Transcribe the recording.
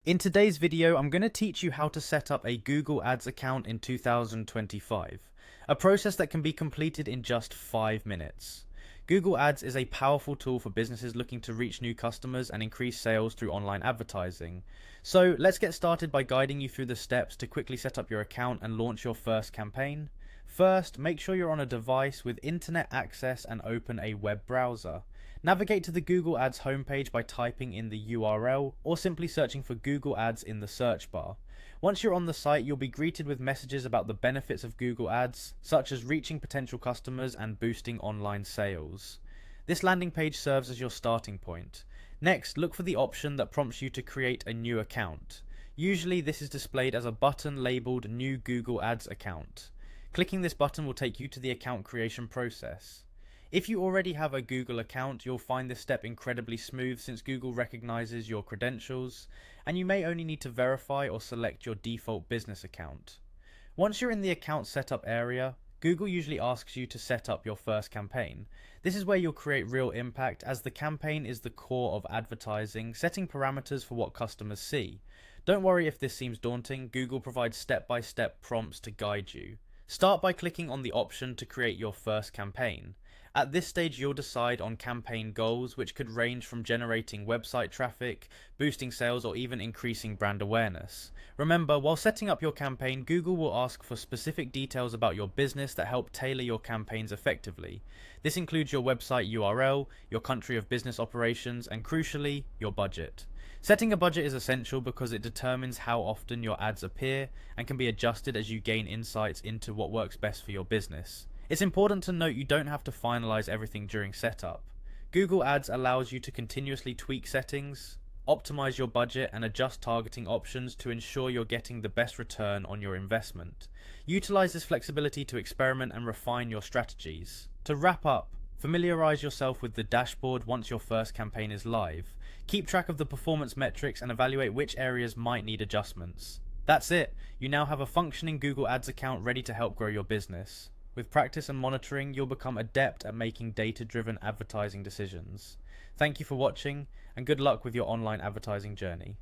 In today's video, I'm going to teach you how to set up a Google Ads account in 2025, a process that can be completed in just 5 minutes. Google Ads is a powerful tool for businesses looking to reach new customers and increase sales through online advertising. So let's get started by guiding you through the steps to quickly set up your account and launch your first campaign. First, make sure you're on a device with internet access and open a web browser. Navigate to the Google Ads homepage by typing in the URL or simply searching for Google Ads in the search bar. Once you're on the site, you'll be greeted with messages about the benefits of Google Ads, such as reaching potential customers and boosting online sales. This landing page serves as your starting point. Next, look for the option that prompts you to create a new account. Usually this is displayed as a button labeled New Google Ads Account. Clicking this button will take you to the account creation process. If you already have a Google account, you'll find this step incredibly smooth since Google recognizes your credentials, and you may only need to verify or select your default business account. Once you're in the account setup area, Google usually asks you to set up your first campaign. This is where you'll create real impact, as the campaign is the core of advertising, setting parameters for what customers see. Don't worry if this seems daunting, Google provides step-by-step prompts to guide you. Start by clicking on the option to create your first campaign. At this stage, you'll decide on campaign goals, which could range from generating website traffic, boosting sales, or even increasing brand awareness. Remember, while setting up your campaign, Google will ask for specific details about your business that help tailor your campaigns effectively. This includes your website URL, your country of business operations, and crucially, your budget. Setting a budget is essential because it determines how often your ads appear and can be adjusted as you gain insights into what works best for your business. It's important to note you don't have to finalize everything during setup. Google Ads allows you to continuously tweak settings, optimize your budget, and adjust targeting options to ensure you're getting the best return on your investment. Utilize this flexibility to experiment and refine your strategies. To wrap up, familiarize yourself with the dashboard once your first campaign is live. Keep track of the performance metrics and evaluate which areas might need adjustments. That's it. You now have a functioning Google Ads account ready to help grow your business. With practice and monitoring, you'll become adept at making data-driven advertising decisions. Thank you for watching, and good luck with your online advertising journey.